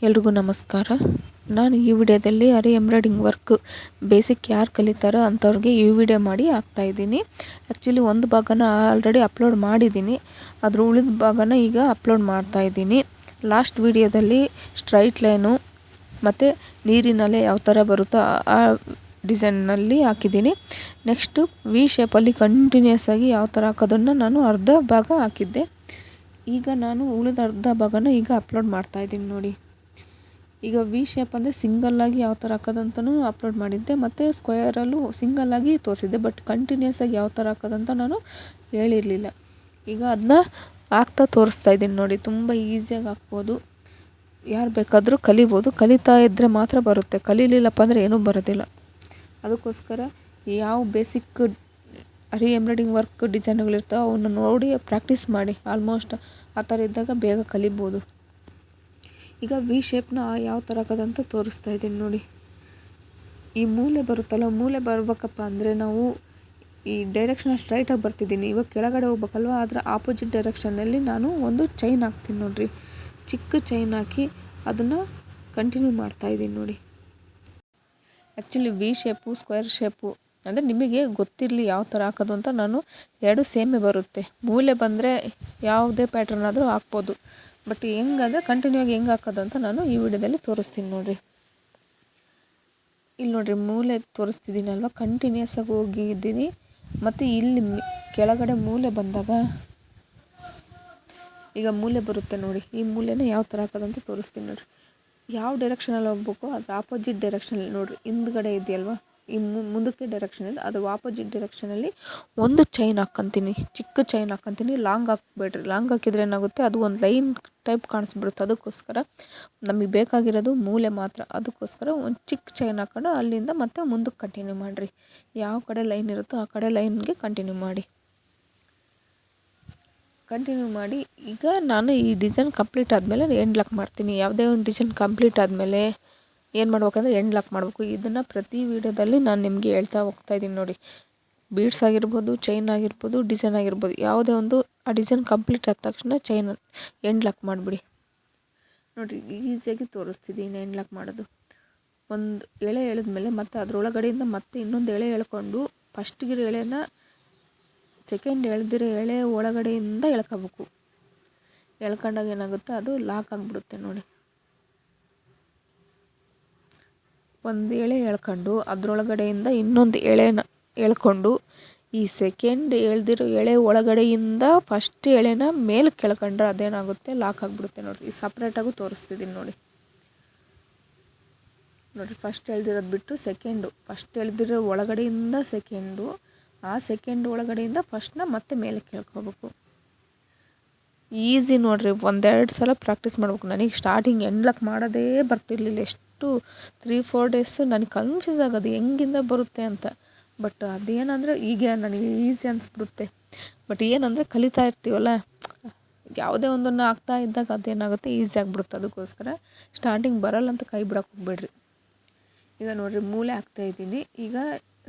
ಎಲ್ರಿಗೂ ನಮಸ್ಕಾರ. ನಾನು ಈ ವಿಡಿಯೋದಲ್ಲಿ ಅರೆ ಎಂಬ್ರಾಯ್ಡಿಂಗ್ ವರ್ಕ್ ಬೇಸಿಕ್ ಯಾರು ಕಲಿತಾರೋ ಅಂಥವ್ರಿಗೆ ಈ ವಿಡಿಯೋ ಮಾಡಿ ಹಾಕ್ತಾಯಿದ್ದೀನಿ. ಆ್ಯಕ್ಚುಲಿ ಒಂದು ಭಾಗನ ಆಲ್ರೆಡಿ ಅಪ್ಲೋಡ್ ಮಾಡಿದ್ದೀನಿ, ಅದ್ರ ಉಳಿದ ಭಾಗನ ಈಗ ಅಪ್ಲೋಡ್ ಮಾಡ್ತಾಯಿದ್ದೀನಿ. ಲಾಸ್ಟ್ ವಿಡಿಯೋದಲ್ಲಿ ಸ್ಟ್ರೈಟ್ ಲೈನು ಮತ್ತು ನೀರಿನಲ್ಲೇ ಯಾವ ಥರ ಬರುತ್ತೋ ಆ ಡಿಸೈನ್ನಲ್ಲಿ ಹಾಕಿದ್ದೀನಿ. ನೆಕ್ಸ್ಟು ವಿ ಶೇಪಲ್ಲಿ ಕಂಟಿನ್ಯೂಸ್ ಆಗಿ ಯಾವ ಥರ ಹಾಕೋದನ್ನು ನಾನು ಅರ್ಧ ಭಾಗ ಹಾಕಿದ್ದೆ. ಈಗ ನಾನು ಉಳಿದ ಅರ್ಧ ಭಾಗನ ಈಗ ಅಪ್ಲೋಡ್ ಮಾಡ್ತಾಯಿದ್ದೀನಿ ನೋಡಿ. ಈಗ ವಿ ಶೇಪ್ ಅಂದರೆ ಸಿಂಗಲ್ಲಾಗಿ ಯಾವ ಥರ ಹಾಕೋದಂತನೂ ಅಪ್ಲೋಡ್ ಮಾಡಿದ್ದೆ, ಮತ್ತು ಸ್ಕ್ವೇರಲ್ಲೂ ಸಿಂಗಲ್ಲಾಗಿ ತೋರಿಸಿದ್ದೆ. ಬಟ್ ಕಂಟಿನ್ಯೂಸ್ ಆಗಿ ಯಾವ ಥರ ಹಾಕೋದಂತ ನಾನು ಹೇಳಿರಲಿಲ್ಲ. ಈಗ ಅದನ್ನ ಹಾಕ್ತಾ ತೋರಿಸ್ತಾ ಇದ್ದೀನಿ ನೋಡಿ. ತುಂಬ ಈಸಿಯಾಗಿ ಹಾಕ್ಬೋದು, ಯಾರು ಬೇಕಾದರೂ ಕಲಿಬೋದು. ಕಲಿತಾ ಇದ್ದರೆ ಮಾತ್ರ ಬರುತ್ತೆ, ಕಲೀಲಿಲ್ಲಪ್ಪ ಅಂದರೆ ಏನೂ ಬರೋದಿಲ್ಲ. ಅದಕ್ಕೋಸ್ಕರ ಯಾವ ಬೇಸಿಕ್ ಅರೆ ಎಂಬ್ರಾಯ್ಡಿಂಗ್ ವರ್ಕ್ ಡಿಸೈನ್ಗಳಿರ್ತಾವೆ ಅವನ್ನ ನೋಡಿ ಪ್ರಾಕ್ಟೀಸ್ ಮಾಡಿ. ಆಲ್ಮೋಸ್ಟ್ ಆ ಥರ ಇದ್ದಾಗ ಬೇಗ ಕಲಿಬೋದು. ಈಗ ವಿ ಶೇಪ್ನ ಯಾವ ಥರ ಹಾಕೋದಂತ ತೋರಿಸ್ತಾ ಇದ್ದೀನಿ ನೋಡಿ. ಈ ಮೂಲೆ ಬರುತ್ತಲ್ಲ, ಮೂಲೆ ಬರ್ಬೇಕಪ್ಪ ಅಂದರೆ ನಾವು ಈ ಡೈರೆಕ್ಷನ್ ಸ್ಟ್ರೈಟಾಗಿ ಬರ್ತಿದ್ದೀನಿ. ಇವಾಗ ಕೆಳಗಡೆ ಹೋಗ್ಬೇಕಲ್ವ, ಅದರ ಆಪೋಸಿಟ್ ಡೈರೆಕ್ಷನಲ್ಲಿ ನಾನು ಒಂದು ಚೈನ್ ಹಾಕ್ತೀನಿ ನೋಡಿರಿ. ಚಿಕ್ಕ ಚೈನ್ ಹಾಕಿ ಅದನ್ನು ಕಂಟಿನ್ಯೂ ಮಾಡ್ತಾಯಿದ್ದೀನಿ ನೋಡಿ. Actually we shape square shape ಅಂದರೆ ನಿಮಗೆ ಗೊತ್ತಿರಲಿ ಯಾವ ಥರ ಹಾಕೋದು ಅಂತ. ನಾನು ಎರಡು ಸೇಮೇ ಬರುತ್ತೆ. ಮೂಲೆ ಬಂದರೆ ಯಾವುದೇ ಪ್ಯಾಟ್ರನ್ ಆದರೂ ಹಾಕ್ಬೋದು. ಬಟ್ ಹೆಂಗಂದರೆ ಕಂಟಿನ್ಯೂ ಆಗಿ ಹೆಂಗೆ ಹಾಕೋದು ಅಂತ ನಾನು ಈ ವಿಡಿಯೋದಲ್ಲಿ ತೋರಿಸ್ತೀನಿ ನೋಡಿರಿ. ಇಲ್ಲಿ ನೋಡಿರಿ, ಮೂಲೆ ತೋರಿಸ್ತಿದ್ದೀನಲ್ವ, ಕಂಟಿನ್ಯೂಸ್ ಆಗಿ ಹೋಗಿದ್ದೀನಿ. ಮತ್ತು ಇಲ್ಲಿ ಕೆಳಗಡೆ ಮೂಲೆ ಬಂದಾಗ ಈಗ ಮೂಲೆ ಬರುತ್ತೆ ನೋಡಿ. ಈ ಮೂಲೆನ ಯಾವ ಥರ ಹಾಕೋದಂತ ತೋರಿಸ್ತೀನಿ ನೋಡಿರಿ. ಯಾವ ಡೈರೆಕ್ಷನಲ್ಲಿ ಹೋಗ್ಬೇಕು ಅದ್ರ ಆಪೋಸಿಟ್ ಡೈರೆಕ್ಷನಲ್ಲಿ ನೋಡಿರಿ. ಹಿಂದ್ಗಡೆ ಇದೆಯಲ್ವ, ಈ ಮುಂದಕ್ಕೆ ಡೈರೆಕ್ಷನ್ ಇದೆ, ಅದ್ರ ಆಪೋಸಿಟ್ ಡೈರೆಕ್ಷನಲ್ಲಿ ಒಂದು ಚೈನ್ ಹಾಕ್ಕೊಂತೀನಿ. ಚಿಕ್ಕ ಚೈನ್ ಹಾಕ್ಕೊಂತೀನಿ. ಲಾಂಗ್ ಹಾಕ್ಬೇಡ್ರಿ. ಲಾಂಗ್ ಹಾಕಿದ್ರೆ ಏನಾಗುತ್ತೆ, ಅದು ಒಂದು ಲೈನ್ ಟೈಪ್ ಕಾಣಿಸ್ಬಿಡುತ್ತೆ. ಅದಕ್ಕೋಸ್ಕರ ನಮಗೆ ಬೇಕಾಗಿರೋದು ಮೂಲೆ ಮಾತ್ರ. ಅದಕ್ಕೋಸ್ಕರ ಒಂದು ಚಿಕ್ಕ ಚೈನ್ ಹಾಕೊಂಡು ಅಲ್ಲಿಂದ ಮತ್ತೆ ಮುಂದಕ್ಕೆ ಕಂಟಿನ್ಯೂ ಮಾಡಿರಿ. ಯಾವ ಕಡೆ ಲೈನ್ ಇರುತ್ತೋ ಆ ಕಡೆ ಲೈನ್ಗೆ ಕಂಟಿನ್ಯೂ ಮಾಡಿ. ಈಗ ನಾನು ಈ ಡಿಸೈನ್ ಕಂಪ್ಲೀಟ್ ಆದಮೇಲೆ ಎಂಡ್ ಲಾಕ್ ಮಾಡ್ತೀನಿ. ಯಾವುದೇ ಒಂದು ಡಿಸೈನ್ ಕಂಪ್ಲೀಟ್ ಆದಮೇಲೆ ಏನು ಮಾಡ್ಬೇಕಂದ್ರೆ ಎಂಡ್ ಲಾಕ್ ಮಾಡಬೇಕು. ಇದನ್ನು ಪ್ರತಿ ವಿಡಿಯೋದಲ್ಲಿ ನಾನು ನಿಮಗೆ ಹೇಳ್ತಾ ಹೋಗ್ತಾಯಿದ್ದೀನಿ ನೋಡಿ. ಬೀಡ್ಸ್ ಆಗಿರ್ಬೋದು, ಚೈನ್ ಆಗಿರ್ಬೋದು, ಡಿಸೈನ್ ಆಗಿರ್ಬೋದು, ಯಾವುದೇ ಒಂದು ಆ ಡಿಸೈನ್ ಕಂಪ್ಲೀಟ್ ಆದ ತಕ್ಷಣ ಚೈನ್ ಎಂಡ್ ಲಾಕ್ ಮಾಡಿಬಿಡಿ. ನೋಡಿರಿ, ಈಸಿಯಾಗಿ ತೋರಿಸ್ತಿದ್ದೀನಿ ಎಂಡ್ ಲಾಕ್ ಮಾಡೋದು. ಒಂದು ಎಳೆ ಎಳೆದ್ಮೇಲೆ ಮತ್ತೆ ಅದರೊಳಗಡೆಯಿಂದ ಮತ್ತೆ ಇನ್ನೊಂದು ಎಳೆ ಎಳ್ಕೊಂಡು ಫಸ್ಟ್ಗಿರೋ ಎಳೆನ ಸೆಕೆಂಡ್ ಎಳೆದಿರೋ ಎಳೆ ಒಳಗಡೆಯಿಂದ ಎಳ್ಕೋಬೇಕು. ಎಳ್ಕೊಂಡಾಗ ಏನಾಗುತ್ತೆ, ಅದು ಲಾಕ್ ಆಗಿಬಿಡುತ್ತೆ ನೋಡಿ. ಒಂದು ಎಳೆ ಎಳ್ಕೊಂಡು ಅದರೊಳಗಡೆಯಿಂದ ಇನ್ನೊಂದು ಎಳೆನ ಎಳ್ಕೊಂಡು ಈ ಸೆಕೆಂಡ್ ಎಳೆದಿರೋ ಎಳೆ ಒಳಗಡೆಯಿಂದ ಫಸ್ಟ್ ಎಳೆನ ಮೇಲೆ ಕೆಳ್ಕೊಂಡ್ರೆ ಅದೇನಾಗುತ್ತೆ, ಲಾಕ್ ಆಗಿಬಿಡುತ್ತೆ ನೋಡಿರಿ. ಈ ಸಪ್ರೇಟಾಗೂ ತೋರಿಸ್ತಿದ್ದೀನಿ ನೋಡಿ. ಫಸ್ಟ್ ಎಳೆದಿರೋದು ಬಿಟ್ಟು ಸೆಕೆಂಡು, ಫಸ್ಟ್ ಎಳೆದಿರೋ ಒಳಗಡೆಯಿಂದ ಸೆಕೆಂಡು, ಆ ಸೆಕೆಂಡ್ ಒಳಗಡೆಯಿಂದ ಫಸ್ಟ್ನ ಮತ್ತೆ ಮೇಲೆ ಕೇಳ್ಕೋಬೇಕು. ಈಸಿ ನೋಡಿರಿ. ಒಂದೆರಡು ಸಲ ಪ್ರಾಕ್ಟೀಸ್ ಮಾಡ್ಬೇಕು. ನನಗೆ ಸ್ಟಾರ್ಟಿಂಗ್ ಎಂಡ್ ಲಾಕ್ ಮಾಡೋದೇ ಬರ್ತಿರ್ಲಿಲ್ಲ. ಎಷ್ಟು 3-4 ಡೇಸ್ ನನಗೆ ಕನ್ಫ್ಯೂಸ್ ಆಗೋದು ಹೆಂಗಿಂದ ಬರುತ್ತೆ ಅಂತ. ಬಟ್ ಅದೇನಂದರೆ ಈಗ ನನಗೆ ಈಸಿ ಅನಿಸ್ಬಿಡುತ್ತೆ. ಬಟ್ ಏನಂದರೆ ಕಲಿತಾ ಇರ್ತೀವಲ್ಲ, ಯಾವುದೇ ಒಂದನ್ನು ಆಗ್ತಾ ಇದ್ದಾಗ ಅದೇನಾಗುತ್ತೆ, ಈಸಿ ಆಗಿಬಿಡುತ್ತೆ. ಅದಕ್ಕೋಸ್ಕರ ಸ್ಟಾರ್ಟಿಂಗ್ ಬರಲ್ಲ ಅಂತ ಕೈ ಬಿಡೋಕೆ ಹೋಗ್ಬೇಡ್ರಿ. ಈಗ ನೋಡಿರಿ, ಮೂಲೆ ಹಾಕ್ತಾಯಿದ್ದೀನಿ. ಈಗ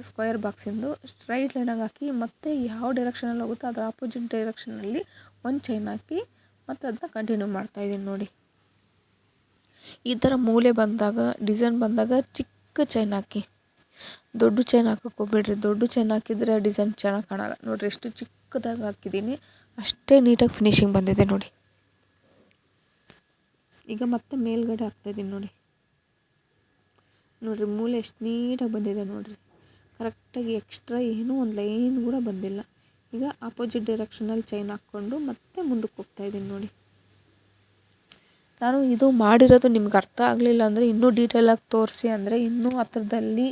ಸ್ಕ್ವೇರ್ ಬಾಕ್ಸಿಂದು ಸ್ಟ್ರೈಟ್ ಲೈನಾಗಿ ಹಾಕಿ ಮತ್ತೆ ಯಾವ ಡೈರೆಕ್ಷನಲ್ಲಿ ಹೋಗುತ್ತೋ ಅದರ ಆಪೋಸಿಟ್ ಡೈರೆಕ್ಷನಲ್ಲಿ ಒಂದು ಚೈನ್ ಹಾಕಿ ಮತ್ತು ಅದನ್ನ ಕಂಟಿನ್ಯೂ ಮಾಡ್ತಾಯಿದ್ದೀನಿ ನೋಡಿ. ಈ ಥರ ಮೂಲೆ ಬಂದಾಗ, ಡಿಸೈನ್ ಬಂದಾಗ ಚಿಕ್ಕ ಚೈನ್ ಹಾಕಿ. ದೊಡ್ಡ ಚೈನ್ ಹಾಕೋಕೆ ಹೋಗ್ಬೇಡ್ರಿ. ದೊಡ್ಡ ಚೈನ್ ಹಾಕಿದರೆ ಡಿಸೈನ್ ಚೆನ್ನಾಗಿ ಕಾಣಲ್ಲ. ನೋಡಿರಿ, ಎಷ್ಟು ಚಿಕ್ಕದಾಗಿ ಹಾಕಿದ್ದೀನಿ ಅಷ್ಟೇ ನೀಟಾಗಿ ಫಿನಿಶಿಂಗ್ ಬಂದಿದೆ ನೋಡಿ. ಈಗ ಮತ್ತೆ ಮೇಲ್ಗಡೆ ಹಾಕ್ತಾಯಿದ್ದೀನಿ ನೋಡಿ. ನೋಡಿರಿ, ಮೂಲೆ ಎಷ್ಟು ನೀಟಾಗಿ ಬಂದಿದೆ ನೋಡಿರಿ. ಕರೆಕ್ಟಾಗಿ ಎಕ್ಸ್ಟ್ರಾ ಏನೂ ಒಂದು ಲೈನ್ ಕೂಡ ಬಂದಿಲ್ಲ. ಈಗ ಆಪೋಸಿಟ್ ಡೈರೆಕ್ಷನಲ್ಲಿ ಚೈನ್ ಹಾಕ್ಕೊಂಡು ಮತ್ತೆ ಮುಂದಕ್ಕೆ ಹೋಗ್ತಾಯಿದ್ದೀನಿ ನೋಡಿ. ನಾನು ಇದು ಮಾಡಿರೋದು ನಿಮ್ಗೆ ಅರ್ಥ ಆಗಲಿಲ್ಲ ಅಂದರೆ ಇನ್ನೂ ಡೀಟೇಲಾಗಿ ತೋರಿಸಿ ಅಂದರೆ ಇನ್ನೂ ಹತ್ರದಲ್ಲಿ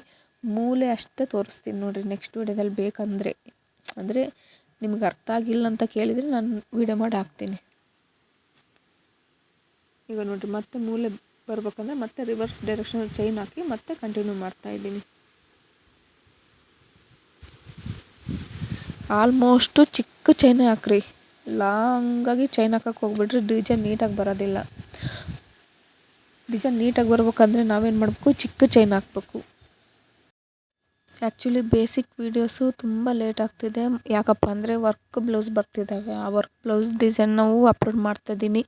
ಮೂಲೆ ಅಷ್ಟೇ ತೋರಿಸ್ತೀನಿ ನೋಡಿರಿ ನೆಕ್ಸ್ಟ್ ವಿಡಿಯೋದಲ್ಲಿ ಬೇಕಂದರೆ. ಅಂದರೆ ನಿಮ್ಗೆ ಅರ್ಥ ಆಗಿಲ್ಲ ಅಂತ ಕೇಳಿದರೆ ನಾನು ವಿಡಿಯೋ ಮಾಡಿ ಹಾಕ್ತೀನಿ. ಈಗ ನೋಡಿರಿ, ಮತ್ತೆ ಮೂಲೆ ಬರ್ಬೇಕಂದ್ರೆ ಮತ್ತೆ ರಿವರ್ಸ್ ಡೈರೆಕ್ಷನಲ್ಲಿ ಚೈನ್ ಹಾಕಿ ಮತ್ತೆ ಕಂಟಿನ್ಯೂ ಮಾಡ್ತಾಯಿದ್ದೀನಿ. ಆಲ್ಮೋಸ್ಟು ಚಿಕ್ಕ ಚೈನೇ ಹಾಕ್ರಿ. ಲಾಂಗಾಗಿ ಚೈನ್ ಹಾಕೋಕೆ ಹೋಗ್ಬಿಡ್ರಿ, ಡಿಸೈನ್ ನೀಟಾಗಿ ಬರೋದಿಲ್ಲ. ಡಿಸೈನ್ ನೀಟಾಗಿ ಬರ್ಬೇಕಂದ್ರೆ ನಾವೇನು ಮಾಡಬೇಕು, ಚಿಕ್ಕ ಚೈನ್ ಹಾಕಬೇಕು. ಆ್ಯಕ್ಚುಲಿ ಬೇಸಿಕ್ ವೀಡಿಯೋಸು ತುಂಬ ಲೇಟ್ ಆಗ್ತಿದೆ. ಯಾಕಪ್ಪ ಅಂದರೆ ವರ್ಕ್ ಬ್ಲೌಸ್ ಬರ್ತಿದ್ದಾವೆ. ಆ ವರ್ಕ್ ಬ್ಲೌಸ್ ಡಿಸೈನ್ ನಾವು ಅಪ್ಲೋಡ್ ಮಾಡ್ತಾಯಿದ್ದೀನಿ.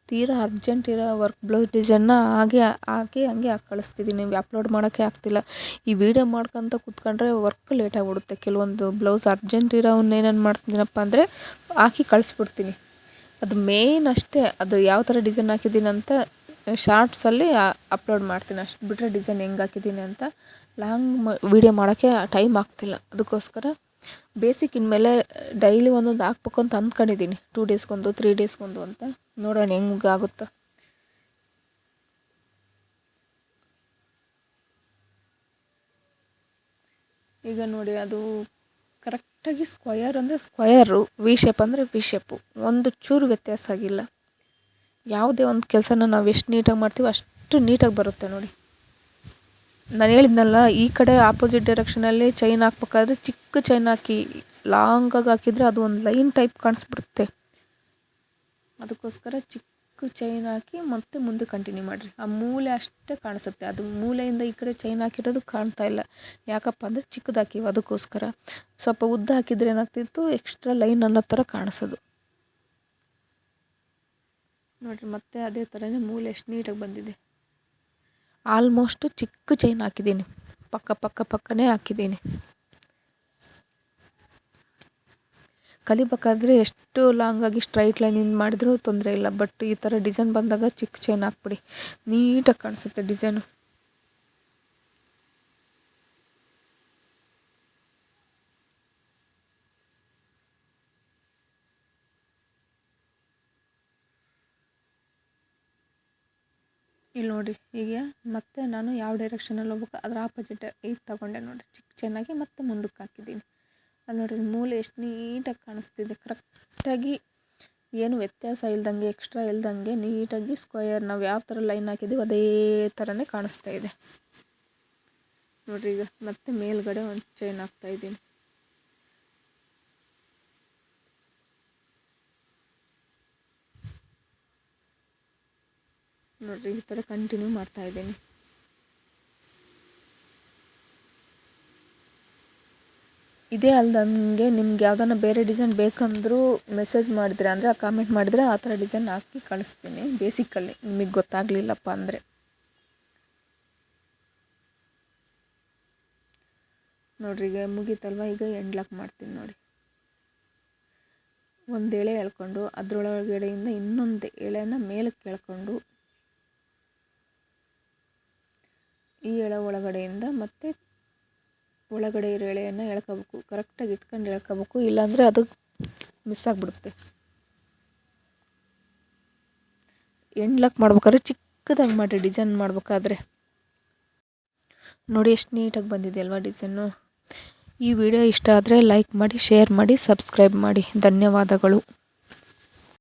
ತೀರಾ ಅರ್ಜೆಂಟ್ ಇರೋ ವರ್ಕ್ ಬ್ಲೌಸ್ ಡಿಸೈನ್ನ ಹಾಗೆ ಹಂಗೆ ಹಾಕಿ ಕಳಿಸ್ತಿದ್ದೀನಿ. ಅಪ್ಲೋಡ್ ಮಾಡೋಕ್ಕೆ ಆಗ್ತಿಲ್ಲ. ಈ ವಿಡಿಯೋ ಮಾಡ್ಕೊತ ಕೂತ್ಕೊಂಡ್ರೆ ವರ್ಕ್ ಲೇಟ್ ಆಗಿಬಿಡುತ್ತೆ. ಕೆಲವೊಂದು ಬ್ಲೌಸ್ ಅರ್ಜೆಂಟ್ ಇರೋವನ್ನ ಏನೇನು ಮಾಡ್ತೀನಪ್ಪ ಅಂದರೆ ಹಾಕಿ ಕಳಿಸ್ಬಿಡ್ತೀನಿ. ಅದು ಮೇಯ್ನ್ ಅಷ್ಟೇ. ಅದು ಯಾವ ಥರ ಡಿಸೈನ್ ಹಾಕಿದ್ದೀನಿ ಅಂತ ಶಾರ್ಟ್ಸಲ್ಲಿ ಅಪ್ಲೋಡ್ ಮಾಡ್ತೀನಿ. ಅಷ್ಟು ಬಿಟ್ಟರೆ ಡಿಸೈನ್ ಹೆಂಗೆ ಹಾಕಿದ್ದೀನಿ ಅಂತ ಲಾಂಗ್ ವೀಡಿಯೋ ಮಾಡೋಕ್ಕೆ ಟೈಮ್ ಆಗ್ತಿಲ್ಲ. ಅದಕ್ಕೋಸ್ಕರ ಬೇಸಿಕ್ ಇನ್ಮೇಲೆ ಡೈಲಿ ಒಂದೊಂದು ಹಾಕ್ಬೇಕು ಅಂತ ಅಂದ್ಕೊಂಡಿದ್ದೀನಿ. 2 ಡೇಸ್ಗೊಂದು 3 ಡೇಸ್ಗೊಂದು ಅಂತ. ನೋಡೋಣ ಹೆಂಗೆ ಆಗುತ್ತೋ. ಈಗ ನೋಡಿ, ಅದು ಕರೆಕ್ಟಾಗಿ ಸ್ಕ್ವಯರ್ ಅಂದರೆ ಸ್ಕ್ವಯರು, ವಿ ಶೇಪ್ ಅಂದರೆ ವಿ ಶೇಪು. ಒಂದು ಚೂರು ವ್ಯತ್ಯಾಸ ಆಗಿಲ್ಲ. ಯಾವುದೇ ಒಂದು ಕೆಲಸನ ನಾವು ಎಷ್ಟು ನೀಟಾಗಿ ಮಾಡ್ತೀವಿ ಅಷ್ಟು ನೀಟಾಗಿ ಬರುತ್ತೆ ನೋಡಿ. ನಾನು ಹೇಳಿದ್ನಲ್ಲ, ಈ ಕಡೆ ಆಪೋಸಿಟ್ ಡೈರೆಕ್ಷನಲ್ಲಿ ಚೈನ್ ಹಾಕ್ಬೇಕಾದ್ರೆ ಚಿಕ್ಕ ಚೈನ್ ಹಾಕಿ ಲಾಂಗಾಗಿ ಹಾಕಿದರೆ ಅದು ಒಂದು ಲೈನ್ ಟೈಪ್ ಕಾಣಿಸ್ಬಿಡುತ್ತೆ. ಅದಕ್ಕೋಸ್ಕರ ಚಿಕ್ಕ ಚೈನ್ ಹಾಕಿ ಮತ್ತೆ ಮುಂದೆ ಕಂಟಿನ್ಯೂ ಮಾಡಿರಿ. ಆ ಮೂಲೆ ಅಷ್ಟೇ ಕಾಣಿಸುತ್ತೆ. ಅದು ಮೂಲೆಯಿಂದ ಈ ಕಡೆ ಚೈನ್ ಹಾಕಿರೋದು ಕಾಣ್ತಾ ಇಲ್ಲ. ಯಾಕಪ್ಪ ಅಂದರೆ ಚಿಕ್ಕದು ಹಾಕಿವಿ, ಅದಕ್ಕೋಸ್ಕರ. ಸ್ವಲ್ಪ ಉದ್ದ ಹಾಕಿದರೆ ಏನಾಗ್ತಿತ್ತು, ಎಕ್ಸ್ಟ್ರಾ ಲೈನ್ ಅನ್ನೋ ಥರ ಕಾಣಿಸೋದು ನೋಡಿರಿ. ಮತ್ತೆ ಅದೇ ಥರನೇ ಮೂಲೆ ಎಷ್ಟು ನೀಟಾಗಿ ಬಂದಿದೆ. ಆಲ್ಮೋಸ್ಟು ಚಿಕ್ಕ ಚೈನ್ ಹಾಕಿದ್ದೀನಿ, ಪಕ್ಕನೇ ಹಾಕಿದ್ದೀನಿ. ಕಲಿಬೇಕಾದ್ರೆ ಎಷ್ಟು ಲಾಂಗಾಗಿ ಸ್ಟ್ರೈಟ್ ಲೈನಿಂದ ಮಾಡಿದ್ರೂ ತೊಂದರೆ ಇಲ್ಲ. ಬಟ್ ಈ ಥರ ಡಿಸೈನ್ ಬಂದಾಗ ಚಿಕ್ಕ ಚೈನ್ ಹಾಕ್ಬಿಡಿ, ನೀಟಾಗಿ ಕಾಣಿಸುತ್ತೆ ಡಿಸೈನು. ಇಲ್ಲಿ ನೋಡಿ, ಹೀಗೆ ಮತ್ತೆ ನಾನು ಯಾವ ಡೈರೆಕ್ಷನಲ್ಲಿ ಹೋಗ್ಬೇಕು ಅದರ ಆಪೋಸಿಟ್ ಈಗ ತಗೊಂಡೆ ನೋಡಿ. ಚಿಕ್ಕ ಚೆನ್ನಾಗಿ ಮತ್ತೆ ಮುಂದಕ್ಕೆ ಹಾಕಿದ್ದೀನಿ. ಅಲ್ಲಿ ನೋಡಿ, ಮೂಲೆ ಎಷ್ಟು ನೀಟಾಗಿ ಕಾಣಿಸ್ತಿದೆ. ಕರೆಕ್ಟಾಗಿ ಏನು ವ್ಯತ್ಯಾಸ ಇಲ್ದಂಗೆ, ಎಕ್ಸ್ಟ್ರಾ ಇಲ್ದಂಗೆ ನೀಟಾಗಿ ಸ್ಕ್ವಯರ್ ನಾವು ಯಾವ ಥರ ಲೈನ್ ಹಾಕಿದ್ದೀವಿ ಅದೇ ಥರನೇ ಕಾಣಿಸ್ತಾ ಇದೆ ನೋಡಿರಿ. ಈಗ ಮತ್ತೆ ಮೇಲ್ಗಡೆ ಒಂದು ಚೈನ್ ಹಾಕ್ತಾಯಿದ್ದೀನಿ. ನೋಡಿರಿ, ಈ ಥರ ಕಂಟಿನ್ಯೂ ಮಾಡ್ತಾಯಿದ್ದೀನಿ. ಇದೇ ಅಲ್ದಂಗೆ ನಿಮ್ಗೆ ಯಾವ್ದಾನ ಬೇರೆ ಡಿಸೈನ್ ಬೇಕಂದ್ರೂ ಮೆಸೇಜ್ ಮಾಡಿದ್ರೆ, ಅಂದರೆ ಕಾಮೆಂಟ್ ಮಾಡಿದರೆ ಆ ಥರ ಡಿಸೈನ್ ಹಾಕಿ ಕಳಿಸ್ತೀನಿ. ಬೇಸಿಕಲ್ಲಿ ನಿಮಗೆ ಗೊತ್ತಾಗಲಿಲ್ಲಪ್ಪ ಅಂದರೆ. ನೋಡಿರಿ, ಈಗ ಮುಗೀತಲ್ವ. ಈಗ ಎಂಡ್ಲಾಕ್ ಮಾಡ್ತೀನಿ ನೋಡಿ. ಒಂದು ಎಳೆ ಎಳ್ಕೊಂಡು ಅದರೊಳಗಡೆಯಿಂದ ಇನ್ನೊಂದು ಎಳೆನ ಮೇಲಕ್ಕೆ ಎಳ್ಕೊಂಡು ಈ ಎಳೆ ಒಳಗಡೆಯಿಂದ ಮತ್ತೆ ಒಳಗಡೆ ಇರೋ ಎಳೆಯನ್ನು ಎಳ್ಕೋಬೇಕು. ಕರೆಕ್ಟಾಗಿ ಇಟ್ಕೊಂಡು ಎಳ್ಕೋಬೇಕು, ಇಲ್ಲಾಂದರೆ ಅದು ಮಿಸ್ ಆಗಿಬಿಡುತ್ತೆ. ಎಂಡ್ಲಾಕ್ ಮಾಡ್ಬೇಕಾದ್ರೆ ಚಿಕ್ಕದಾಗಿ ಮಾಡಿ ಡಿಸೈನ್ ಮಾಡಬೇಕಾದ್ರೆ. ನೋಡಿ ಎಷ್ಟು ನೀಟಾಗಿ ಬಂದಿದೆ ಅಲ್ವಾ ಡಿಸೈನು. ಈ ವಿಡಿಯೋ ಇಷ್ಟ ಆದರೆ ಲೈಕ್ ಮಾಡಿ, ಶೇರ್ ಮಾಡಿ, ಸಬ್ಸ್ಕ್ರೈಬ್ ಮಾಡಿ. ಧನ್ಯವಾದಗಳು.